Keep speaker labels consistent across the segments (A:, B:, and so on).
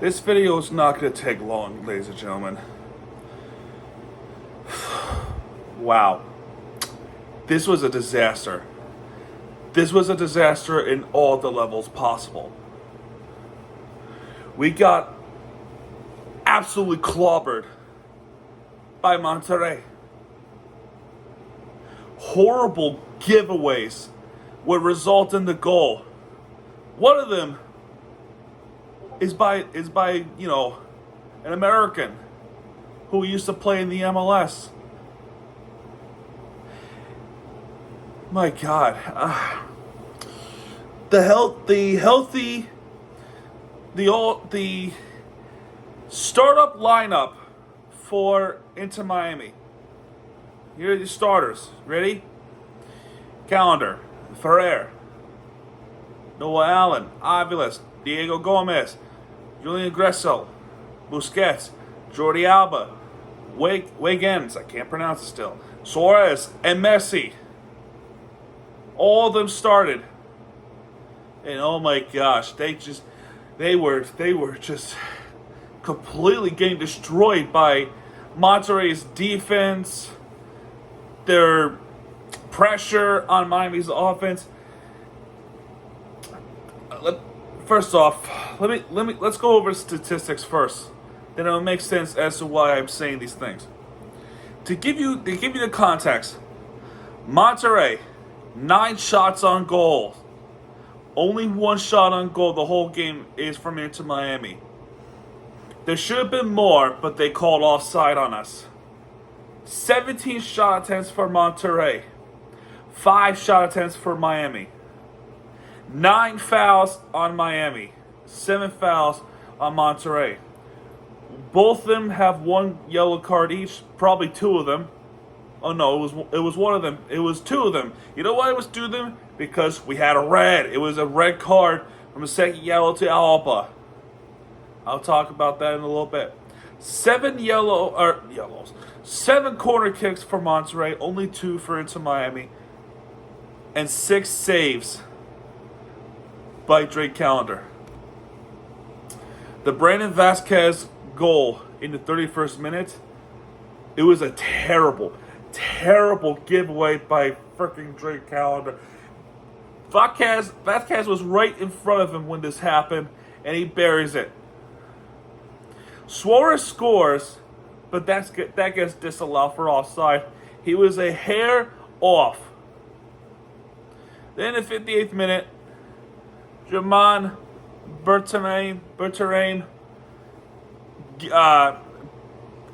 A: This video is not going to take long, ladies and gentlemen. Wow. This was a disaster. This was a disaster in all the levels possible. We got absolutely clobbered by Monterrey. Horrible giveaways would result in the goal. One of them is by an American who used to play in the MLS. My God, the startup lineup for Inter Miami. Here are the starters. Ready? Calendar, Ferrer, Noah Allen, Aviles, Diego Gomez, Julian Gressel, Busquets, Jordi Alba, Wiggins, I can't pronounce it still, Suarez, and Messi. All of them started. And oh my gosh, they were just completely getting destroyed by Monterrey's defense, their pressure on Miami's offense. First off, let's go over statistics first. Then it'll make sense as to why I'm saying these things. To give you the context, Monterrey, 9 shots on goal. Only 1 shot on goal the whole game is from Inter Miami. There should have been more, but they called offside on us. 17 shot attempts for Monterrey. 5 shot attempts for Miami. 9 fouls on Miami. 7 fouls on Monterrey. Both of them have 1 yellow card each. Probably 2 of them. Oh no, it was 1 of them. It was 2 of them. You know why it was 2 of them? Because we had a red. It was a red card from a second yellow to Alba. I'll talk about that in a little bit. 7 yellows. 7 corner kicks for Monterrey. Only 2 for Inter Miami. And 6 saves by Drake Calendar. The Brandon Vasquez goal in the 31st minute, it was a terrible giveaway by freaking Drake Calendar. Vasquez was right in front of him when this happened, and he buries it. Suarez scores, but that gets disallowed for offside. He was a hair off. Then in the 58th minute, Jermaine Berterain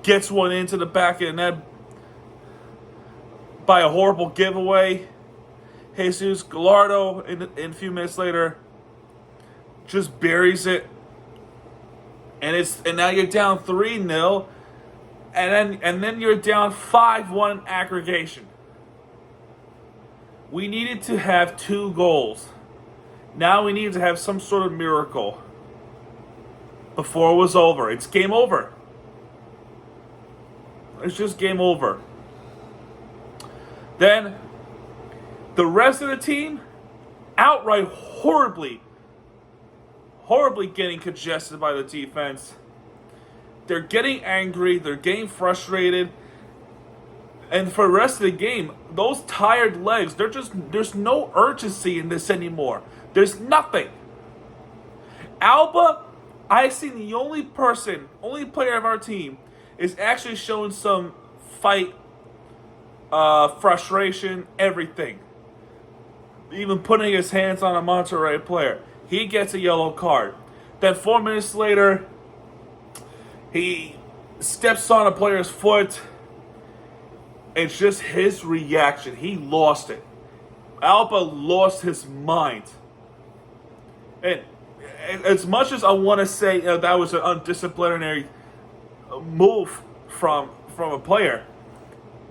A: gets one into the back of the net by a horrible giveaway. Jesus Gallardo, in a few minutes later, just buries it. And now you're down 3-0, and then you're down 5-1 aggregation. We needed to have 2 goals. Now we needed to have some sort of miracle before it was over. It's game over. It's just game over. Then the rest of the team, outright horribly getting congested by the defense. They're getting angry. They're getting frustrated. And for the rest of the game, those tired legs, there's no urgency in this anymore. There's nothing. Alba, I've seen the only player of our team is actually showing some fight, frustration, everything. Even putting his hands on a Monterrey player. He gets a yellow card. Then 4 minutes later, he steps on a player's foot. It's just his reaction. He lost it. Alba lost his mind. And as much as I want to say that was an undisciplinary move from a player,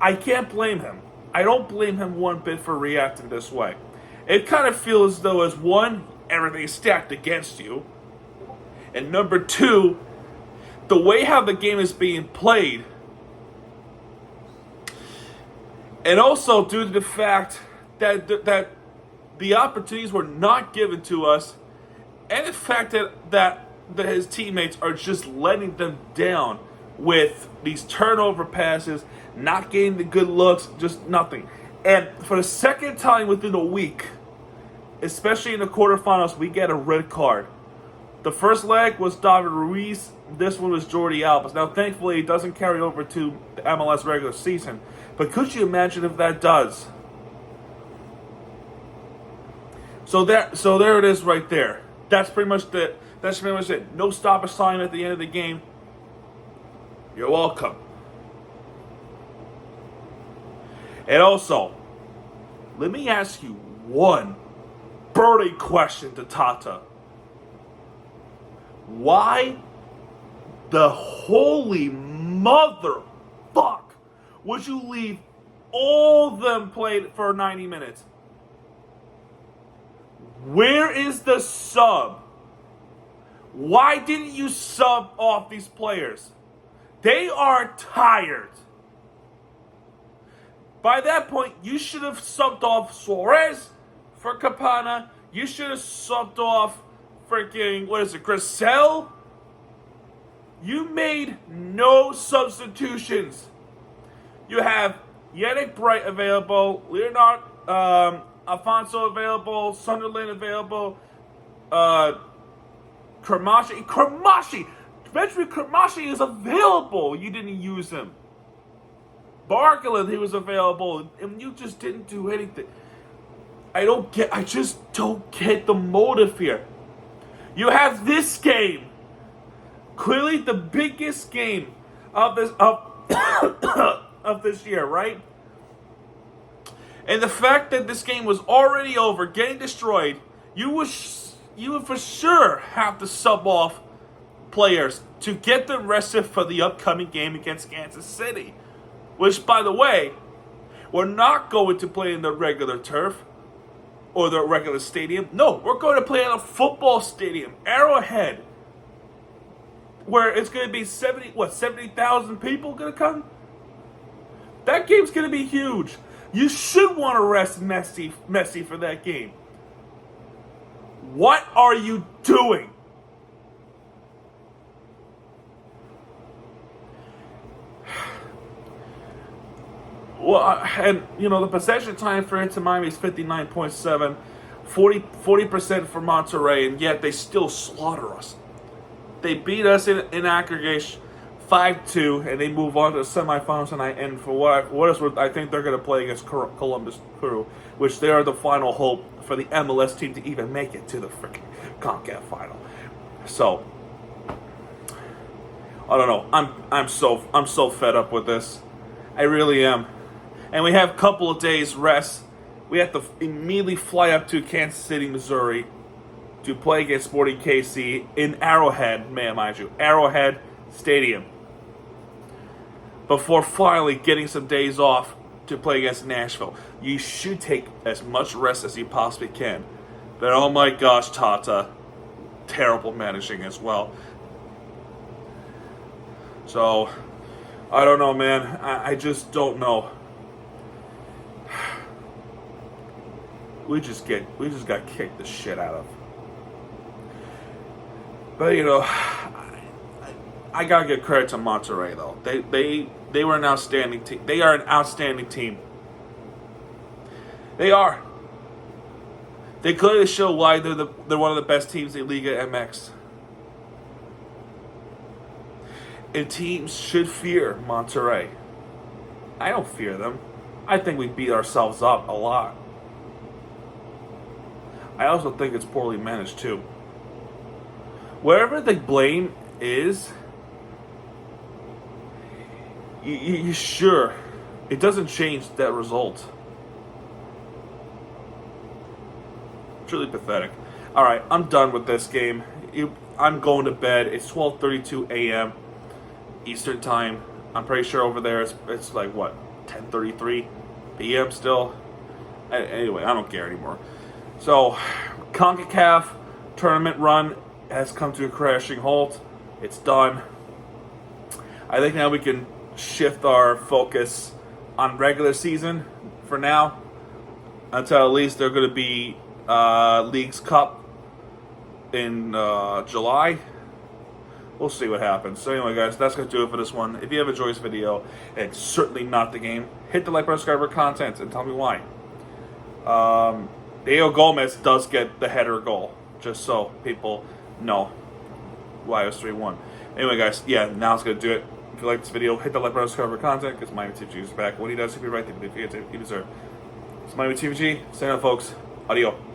A: I can't blame him. I don't blame him one bit for reacting this way. It kind of feels as though, as one, everything's stacked against you, and number 2, the way how the game is being played, and also due to the fact that the opportunities were not given to us, and the fact that that his teammates are just letting them down with these turnover passes, not getting the good looks, just nothing. And for the second time within a week, especially in the quarterfinals, we get a red card. The first leg was David Ruiz. This one was Jordi Alba. Now, thankfully, it doesn't carry over to the MLS regular season. But could you imagine if that does? So there it is right there. That's pretty much it. No stoppage sign at the end of the game. You're welcome. And also, let me ask you one burning question to Tata. Why the holy motherfuck would you leave all of them played for 90 minutes? Where is the sub? Why didn't you sub off these players? They are tired. By that point, you should have subbed off Suarez for Campana. You should have subbed off freaking, Grissel? You made no substitutions. You have Yannick Bright available, Leonard Alfonso available, Sunderland available, Kramashi. Benjamin Kramashi is available. You didn't use him. Barkley, he was available, and you just didn't do anything. I just don't get the motive here. You have this game, clearly the biggest game of this of this year, right? And the fact that this game was already over, getting destroyed, you would for sure have to sub off players to get them rested for the upcoming game against Kansas City. Which, by the way, we're not going to play in the regular turf or the regular stadium. No, we're going to play in a football stadium, Arrowhead, where it's going to be 70,000 people going to come? That game's going to be huge. You should want to rest Messi for that game. What are you doing? Well, and, the possession time for Inter Miami is 59.7, 40% for Monterrey, and yet they still slaughter us. They beat us in aggregation 5-2, and they move on to the semifinals, and for what is worth, I think they're going to play against Columbus Crew, which they are the final hope for the MLS team to even make it to the freaking Concacaf final. So, I don't know. I'm so fed up with this. I really am. And we have a couple of days rest. We have to immediately fly up to Kansas City, Missouri to play against Sporting KC in Arrowhead, mind you, Arrowhead Stadium. Before finally getting some days off to play against Nashville. You should take as much rest as you possibly can. But oh my gosh, Tata, terrible managing as well. So, I don't know, man. I just don't know. We just got kicked the shit out of. But I gotta give credit to Monterrey though. They were an outstanding team. They are an outstanding team. They are. They clearly show why they're one of the best teams in Liga MX. And teams should fear Monterrey. I don't fear them. I think we beat ourselves up a lot. I also think it's poorly managed too. Wherever the blame is, you sure it doesn't change that result. Truly pathetic. All right, I'm done with this game. I'm going to bed. It's 12:32 a.m. Eastern time. I'm pretty sure over there it's like 10:33 p.m. still. Anyway, I don't care anymore. So, Concacaf tournament run has come to a crashing halt. It's done. I think now we can shift our focus on regular season for now, until at least they're going to be Leagues Cup in July, We'll see what happens. So anyway, guys, that's going to do it for this one. If you have enjoyed this video, and it's certainly not the game, hit the like button, subscribe for content, and tell me why. Diego Gomez does get the header goal, just so people know why it was 3-1. Anyway, guys, yeah, now it's going to do it. If you like this video, hit the like button, subscribe for content, because Miami TVG is back. What he does, he'll be right there. If you deserve. It's Miami TVG. Stay on, folks. Adios.